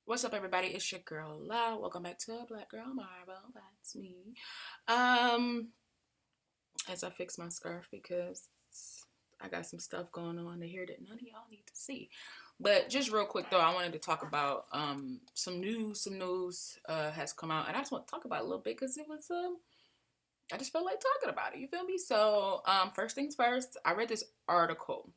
What's up, everybody? It's your girl La. Welcome back to BlackGirlMarvel. That's me. Um, as I fix my scarf because I got some stuff going on here that none of y'all need to see. But just real quick though, I wanted to talk about some news. Some news has come out, and I just want to talk about it a little bit because it was I just felt like talking about it. You feel me? So first things first, I read this article.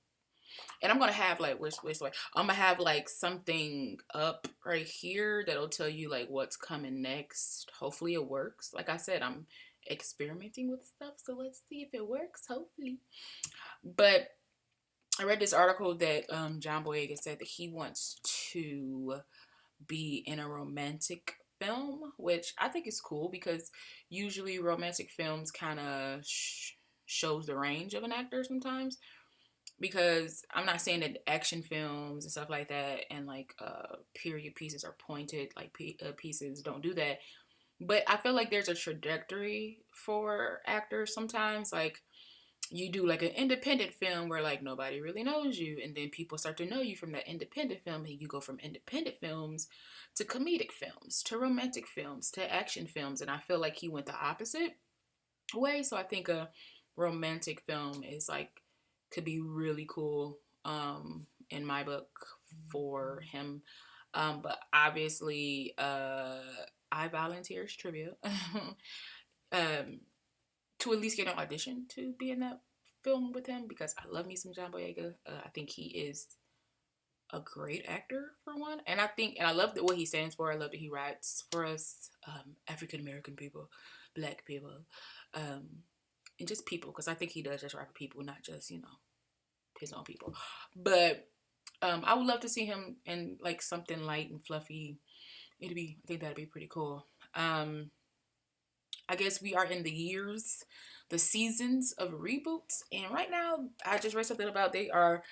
And I'm gonna have like which way I'm gonna have like something up right here that'll tell you like what's coming next. Hopefully it works. Like I said, I'm experimenting with stuff, so let's see if it works. Hopefully, but I read this article that John Boyega said that he wants to be in a romantic film, which I think is cool because usually romantic films kind of shows the range of an actor sometimes, because I'm not saying that action films and stuff like that and like period pieces are pointed like pieces don't do that, but I feel like there's a trajectory for actors sometimes. Like you do like an independent film where like nobody really knows you, and then people start to know you from that independent film, and you go from independent films to comedic films to romantic films to action films, and I feel like he went the opposite way. So I think a romantic film is like could be really cool in my book for him. But obviously, I volunteer as trivia um, to at least get an audition to be in that film with him because I love me some John Boyega. I think he is a great actor for one, and I love what he stands for. I love that he writes for us African American people, Black people, um, and just people, because I think he does just write for people, not just his own people. But I would love to see him in like something light and fluffy. I think that'd be pretty cool. I guess we are in the seasons of reboots, and right now I just read something about they are.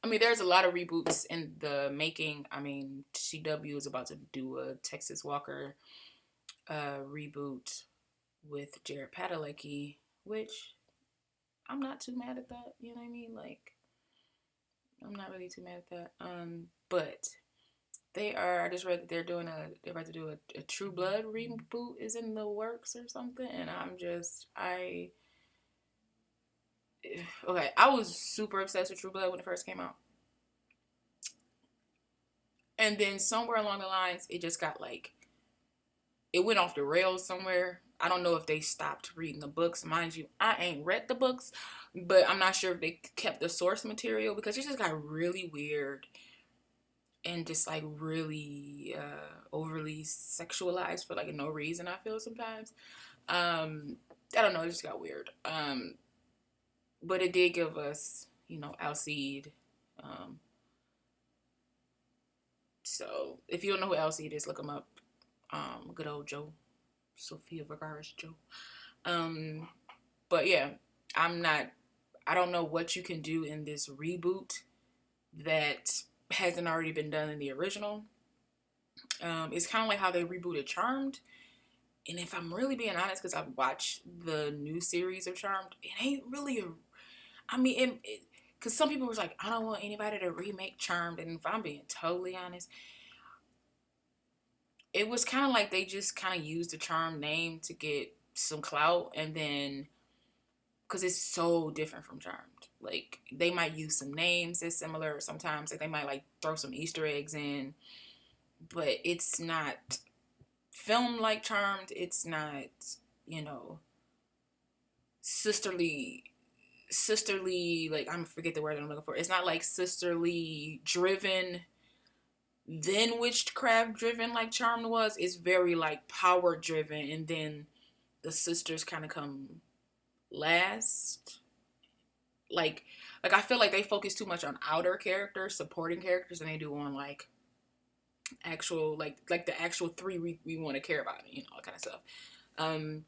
I mean, there's a lot of reboots in the making. I mean, CW is about to do a Texas Walker reboot with Jared Padalecki, which I'm not too mad at that. You know what I mean? Like, I'm not really too mad at that. But they are. I just read that they're about to do a True Blood reboot is in the works or something, and okay. I was super obsessed with True Blood when it first came out, and then somewhere along the lines, it just got like it went off the rails somewhere. I don't know if they stopped reading the books. Mind you, I ain't read the books, but I'm not sure if they kept the source material because it just got really weird and just like really overly sexualized for like no reason. I feel sometimes. I don't know. It just got weird. But it did give us, Alcide. Um, so if you don't know who Alcide is, look him up. Good old Joe, Sofia Vergara's Joe. Um, but yeah, I'm not. I don't know what you can do in this reboot that hasn't already been done in the original. It's kind of like how they rebooted Charmed. And if I'm really being honest, because I've watched the new series of Charmed, it ain't really a. I mean, because some people was like, I don't want anybody to remake Charmed. And if I'm being totally honest, it was kind of like they just kind of used the Charmed name to get some clout. And then, because it's so different from Charmed. Like, they might use some names that's similar sometimes. Like, they might, like, throw some Easter eggs in. But it's not filmed like Charmed. It's not, you know, sisterly like I'm forget the word I'm looking for. It's not like sisterly driven, then witchcraft driven like Charmed was. It's very like power driven, and then the sisters kind of come last. Like I feel like they focus too much on outer characters, supporting characters, than they do on like actual like the actual three we want to care about, all kind of stuff. Um,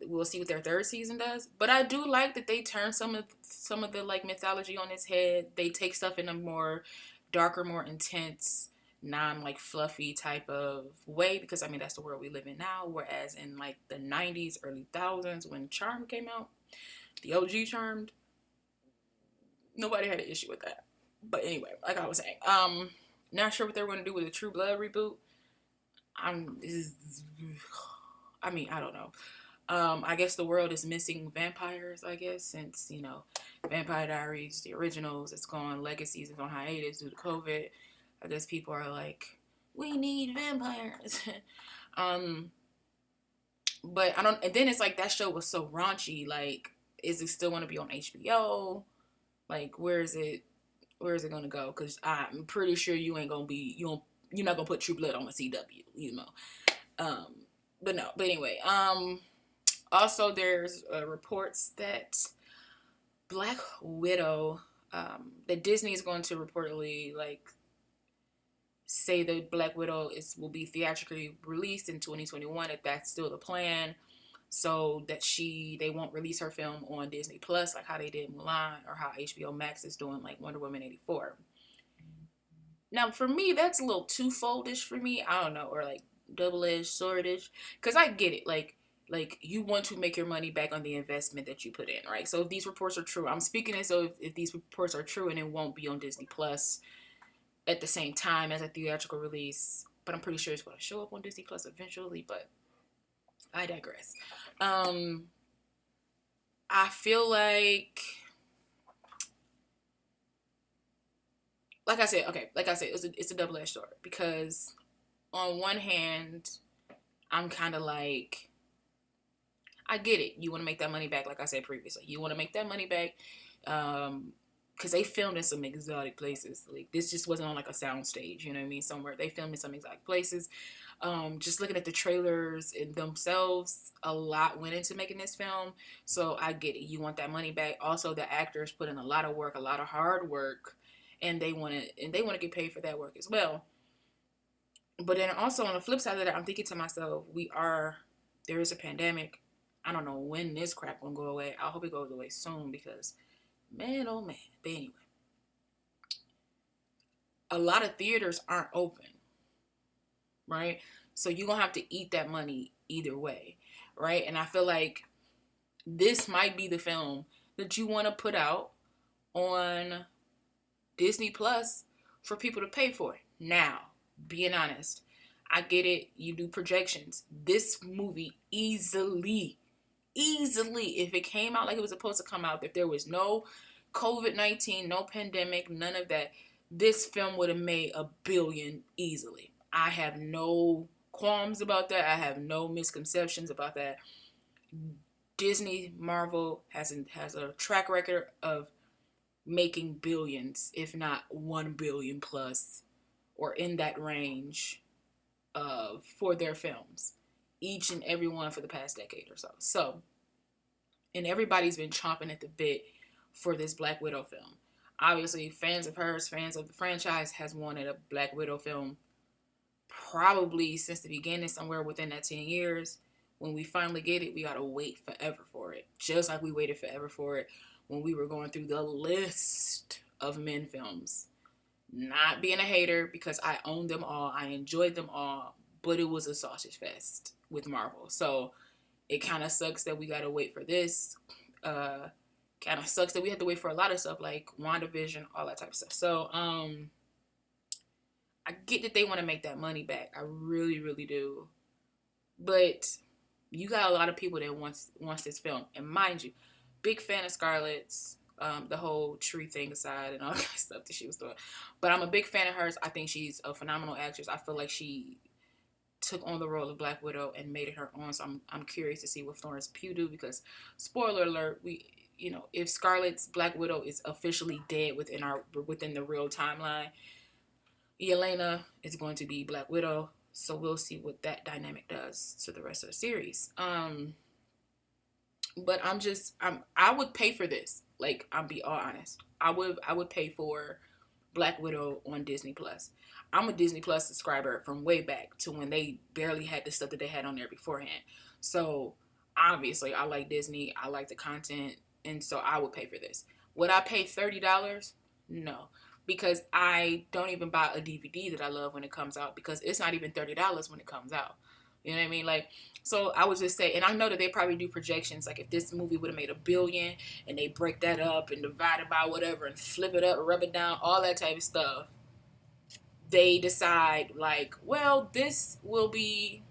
we'll see what their third season does. But I do like that they turn some of the like mythology on its head. They take stuff in a more darker, more intense, non like fluffy type of way, because I mean that's the world we live in now. Whereas in like the 90s, early thousands when Charmed came out, the OG Charmed, nobody had an issue with that. But anyway, like I was saying, Not sure what they're going to do with a True Blood reboot. I'm. I mean, I don't know. I guess the world is missing vampires. I guess since Vampire Diaries, the originals, it's gone. Legacies is on hiatus due to COVID. I guess people are like, we need vampires. um, but I don't. And then it's like that show was so raunchy. Like, is it still going to be on HBO? Like, where is it? Where is it gonna go? Because I'm pretty sure you ain't gonna be you're not gonna put True Blood on a CW, Um, but no. But anyway, also there's reports that Black Widow, that Disney is going to reportedly like say that Black Widow will be theatrically released in 2021 if that's still the plan. So that they won't release her film on Disney Plus like how they did Mulan or how HBO Max is doing like Wonder Woman 84. Now for me that's a little twofoldish for me. I don't know, or like double-edged swordish, because I get it. Like you want to make your money back on the investment that you put in, right? So if these reports are true, I'm speaking as though if these reports are true and it won't be on Disney Plus at the same time as a theatrical release, but I'm pretty sure it's going to show up on Disney Plus eventually. But I digress. I feel like I said, it's a double-edged sword because on one hand, I'm kind of like, I get it. You want to make that money back, like I said previously. You want to make that money back, because they filmed in some exotic places. Like this just wasn't on like a sound stage, you know what I mean? Somewhere they filmed in some exotic places. Just looking at the trailers in themselves, a lot went into making this film. So I get it. You want that money back. Also, the actors put in a lot of work, a lot of hard work, and they want to get paid for that work as well. But then also on the flip side of that, I'm thinking to myself, there is a pandemic. I don't know when this crap gonna go away. I hope it goes away soon because, man, oh man. But anyway, a lot of theaters aren't open, right? So you're gonna have to eat that money either way, right? And I feel like this might be the film that you want to put out on Disney Plus for people to pay for. Now, being honest, I get it. You do projections. This movie easily, if it came out like it was supposed to come out, if there was no COVID-19, no pandemic, none of that, this film would have made $1 billion easily. I have no qualms about that. I have no misconceptions about that. Disney, Marvel has a track record of making billions, if not 1 billion plus, or in that range, for their films, each and every one for the past decade or so. So, and everybody's been chomping at the bit for this Black Widow film. Obviously, fans of hers, fans of the franchise, has wanted a Black Widow film probably since the beginning, somewhere within that 10 years. When we finally get it, we gotta wait forever for it. Just like we waited forever for it when we were going through the list of men films. Not being a hater, because I owned them all, I enjoyed them all, but it was a sausage fest with Marvel. So it kind of sucks that we gotta wait for this. Kind of sucks that we have to wait for a lot of stuff like WandaVision, all that type of stuff. So I get that they want to make that money back. I really, really do. But you got a lot of people that wants this film. And mind you, big fan of Scarlett's, the whole tree thing aside and all that stuff that she was doing. But I'm a big fan of hers. I think she's a phenomenal actress. I feel like she took on the role of Black Widow and made it her own. So I'm curious to see what Florence Pugh do, because spoiler alert, if Scarlett's Black Widow is officially dead within the real timeline, Yelena is going to be Black Widow. So we'll see what that dynamic does to the rest of the series. But I would pay for this. Like, I'll be all honest. I would pay for Black Widow on Disney Plus. I'm a Disney Plus subscriber from way back to when they barely had the stuff that they had on there beforehand. So obviously I like Disney. I like the content. And so I would pay for this. Would I pay $30? No. Because I don't even buy a DVD that I love when it comes out, because it's not even $30 when it comes out. You know what I mean? Like, so I would just say, and I know that they probably do projections, like if this movie would have made $1 billion and they break that up and divide it by whatever and flip it up, rub it down, all that type of stuff, they decide like, well, this will be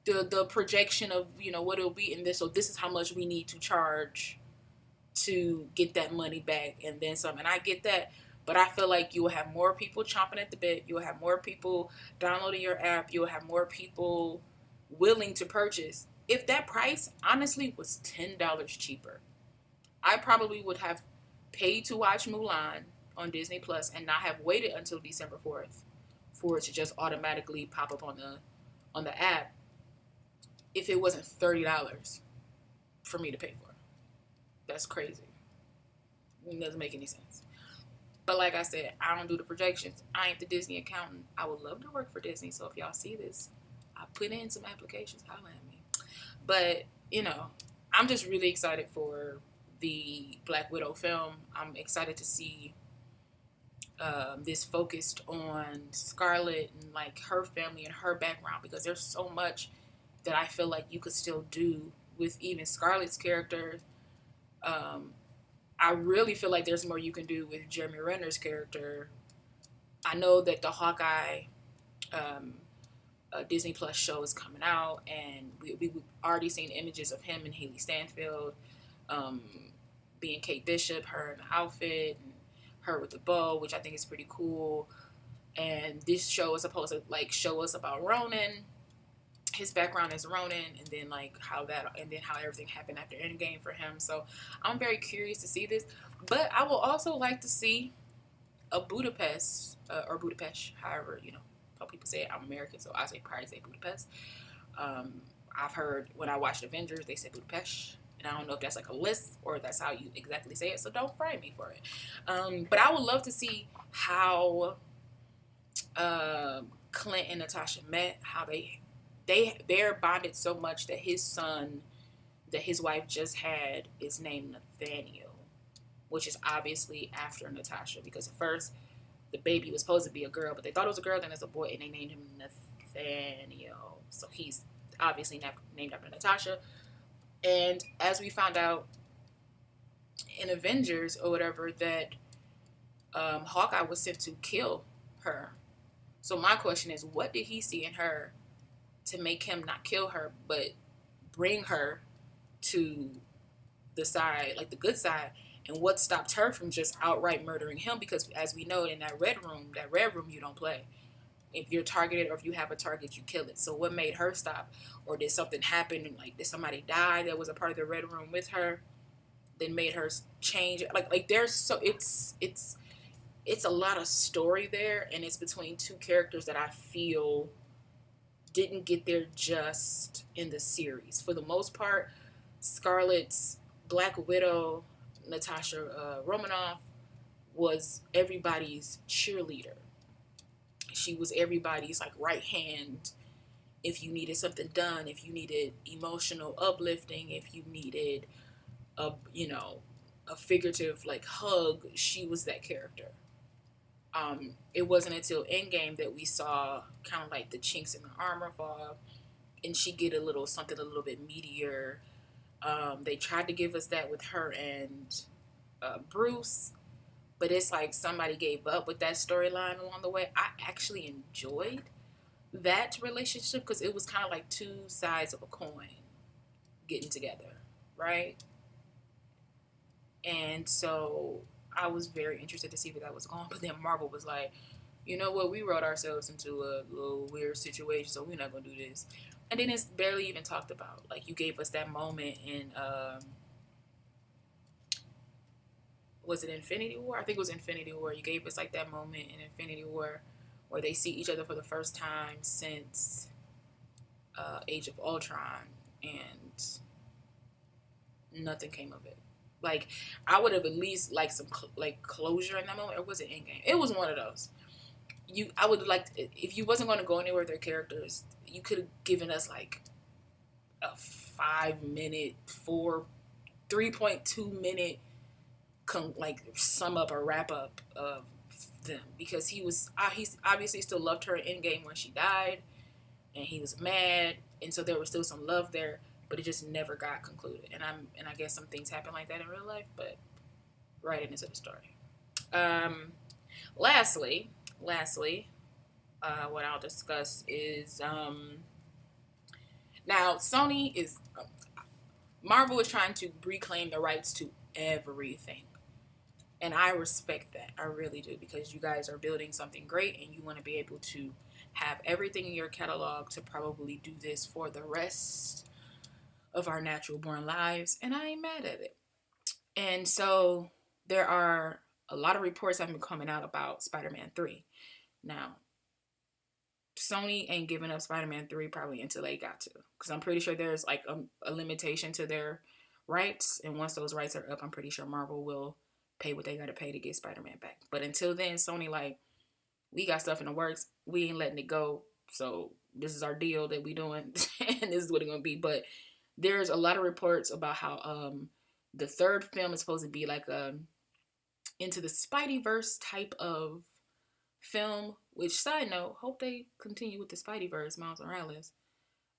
the projection of, you know, what it'll be in this, so this is how much we need to charge to get that money back and then some. And I get that, but I feel like you will have more people chomping at the bit. You will have more people downloading your app. You will have more people willing to purchase. If that price honestly was $10 cheaper, I probably would have paid to watch Mulan on Disney Plus and not have waited until December 4th for it to just automatically pop up on the app if it wasn't $30 for me to pay for. That's crazy. It doesn't make any sense. But like I said, I don't do the projections. I ain't the Disney accountant. I would love to work for Disney. So if y'all see this, I put in some applications. Holla at me. But, you know, I'm just really excited for the Black Widow film. I'm excited to see this focused on Scarlett and like her family and her background, because there's so much that I feel like you could still do with even Scarlett's character. I really feel like there's more you can do with Jeremy Renner's character. I know that the Hawkeye Disney Plus show is coming out, and we've already seen images of him and Haley Stanfield being Kate Bishop, her in the outfit, and her with the bow, which I think is pretty cool. And this show is supposed to like show us about Ronan, his background as Ronan, and then like how everything happened after Endgame for him. So I'm very curious to see this, but I will also like to see a Budapest or Budapest, however, you know, how people say it. I'm American, so I probably say Budapest. I've heard when I watched Avengers, they said Budapest, and I don't know if that's like a list or if that's how you exactly say it. So don't frame me for it. But I would love to see how Clint and Natasha met, how they're bonded so much that his son that his wife just had is named Nathaniel, which is obviously after Natasha, because at first the baby was supposed to be a girl, but they thought it was a girl, then it's a boy, and they named him Nathaniel. So he's obviously named after Natasha. And as we found out in Avengers or whatever, that Hawkeye was sent to kill her. So my question is, what did he see in her to make him not kill her, but bring her to the side, like the good side? And what stopped her from just outright murdering him? Because as we know, in that red room you don't play. If you're targeted or if you have a target, you kill it. So what made her stop? Or did something happen? Like, did somebody die that was a part of the red room with her that made her change? Like there's so it's a lot of story there, and it's between two characters that I feel didn't get there just in the series. For the most part, Scarlett's Black Widow, Natasha Romanoff, was everybody's cheerleader. She was everybody's like right hand if you needed something done, if you needed emotional uplifting, if you needed a figurative like hug, she was that character. It wasn't until Endgame that we saw kind of like the chinks in the armor fall, and she get something a little bit meatier. They tried to give us that with her and Bruce, but it's like somebody gave up with that storyline along the way. I actually enjoyed that relationship because it was kind of like two sides of a coin getting together, right? And so I was very interested to see where that was going. But then Marvel was like, you know what, we wrote ourselves into a little weird situation, so we're not going to do this. And then it's barely even talked about. Like, you gave us that moment in, was it Infinity War? I think it was Infinity War. You gave us like that moment in Infinity War where they see each other for the first time since Age of Ultron, and nothing came of it. Like, I would have at least liked some closure in that moment. Or was it Endgame? It was one of those. I would like, if you wasn't going to go anywhere with their characters, you could have given us like a 5-minute, 3.2-minute like sum up or wrap up of them, because he's obviously still loved her in Endgame when she died, and he was mad, and so there was still some love there, but it just never got concluded. And I guess some things happen like that in real life, but right into the story. Lastly, lastly, what I'll discuss is now Sony is Marvel is trying to reclaim the rights to everything. And I respect that. I really do, because you guys are building something great and you want to be able to have everything in your catalog to probably do this for the rest of our natural born lives. And I ain't mad at it. And so there are a lot of reports that have been coming out about Spider-Man 3. Now, Sony ain't giving up Spider-Man 3 probably until they got to. Because I'm pretty sure there's like a limitation to their rights. And once those rights are up, I'm pretty sure Marvel will pay what they got to pay to get Spider-Man back. But until then, Sony like, we got stuff in the works. We ain't letting it go. So this is our deal that we doing. And this is what it's going to be. But there's a lot of reports about how the third film is supposed to be like into the Spideyverse type of film. Which, side note, hope they continue with the Spideyverse, Miles Morales.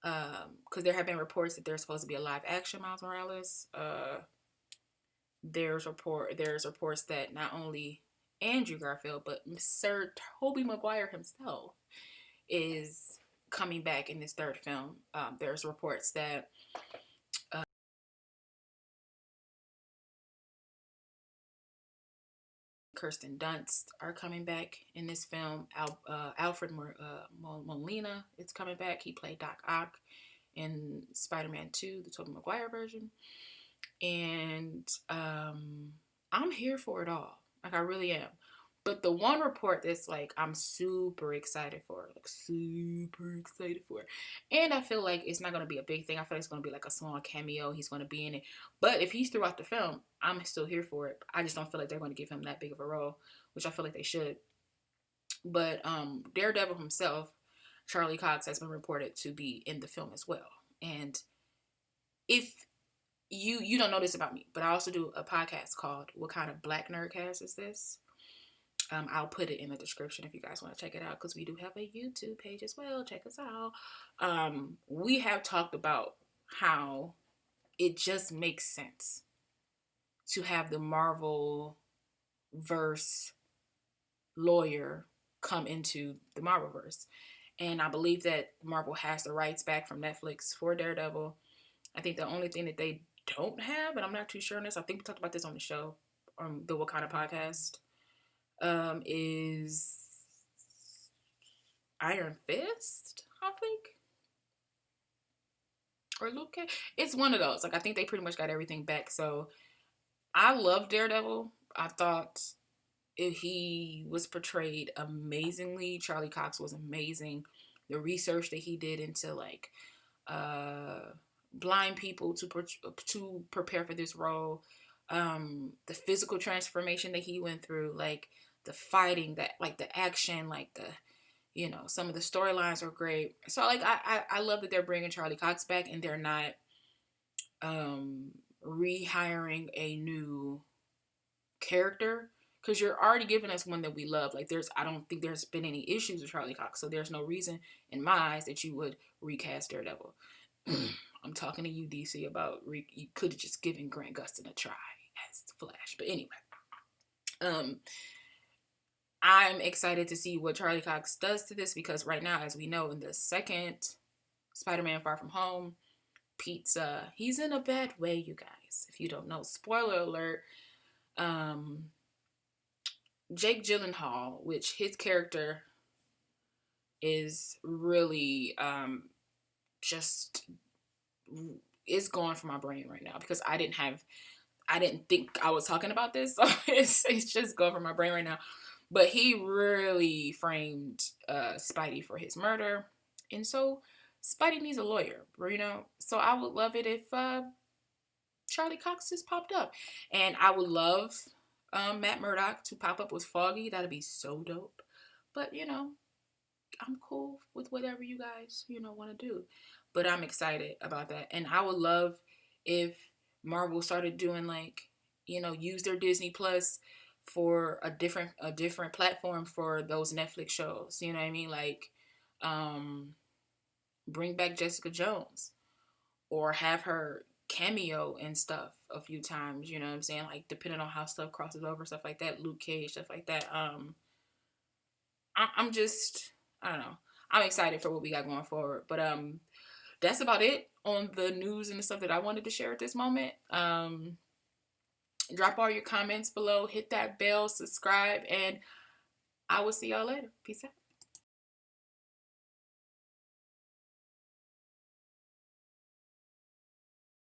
Because there have been reports that there's supposed to be a live action Miles Morales. There's reports that not only Andrew Garfield, but Sir Tobey Maguire himself is coming back in this third film. There's reports that Kirsten Dunst are coming back in this film. Alfred Molina is coming back. He played Doc Ock in Spider-Man 2, the Tobey Maguire version. And I'm here for it all. Like, I really am. But the one report that's like I'm super excited for. And I feel like it's not going to be a big thing. I feel like it's going to be like a small cameo. He's going to be in it. But if he's throughout the film, I'm still here for it. I just don't feel like they're going to give him that big of a role, which I feel like they should. But Daredevil himself, Charlie Cox, has been reported to be in the film as well. And if you don't know this about me, but I also do a podcast called What Kind of Black Nerdcast Is This? I'll put it in the description if you guys want to check it out, because we do have a YouTube page as well. Check us out. We have talked about how it just makes sense to have the Marvel verse lawyer come into the Marvel verse. And I believe that Marvel has the rights back from Netflix for Daredevil. I think the only thing that they don't have, and I'm not too sure on this, I think we talked about this on the show, the What Kind of podcast, is Iron Fist, I think, or Luke Cage. It's one of those. Like, I think they pretty much got everything back. So I love Daredevil. I thought he was portrayed amazingly. Charlie Cox was amazing. The research that he did into like blind people to prepare for this role, the physical transformation that he went through, like the fighting, that like the action, like the some of the storylines are great. So like I love that they're bringing Charlie Cox back and they're not rehiring a new character, because you're already giving us one that we love. Like I don't think there's been any issues with Charlie Cox, so there's no reason in my eyes that you would recast Daredevil. I'm talking to you, DC, about you could have just given Grant Gustin a try as the Flash. But anyway, I'm excited to see what Charlie Cox does to this, because right now, as we know, in the second Spider-Man Far From Home, Pete's he's in a bad way, you guys. If you don't know, spoiler alert. Jake Gyllenhaal, which his character is really just is gone from my brain right now, because I didn't think I was talking about this, so it's just gone from my brain right now. But he really framed Spidey for his murder, and so Spidey needs a lawyer, So I would love it if Charlie Cox just popped up, and I would love Matt Murdock to pop up with Foggy. That'd be so dope. But I'm cool with whatever you guys want to do. But I'm excited about that, and I would love if Marvel started doing like use their Disney Plus for a different platform for those Netflix shows. You know what I mean? Like, bring back Jessica Jones, or have her cameo and stuff a few times. You know what I'm saying? Like, depending on how stuff crosses over, stuff like that. Luke Cage, stuff like that. I'm I'm just, I don't know. I'm excited for what we got going forward. But that's about it on the news and the stuff that I wanted to share at this moment. Drop all your comments below, hit that bell, subscribe, and I will see y'all later. Peace out.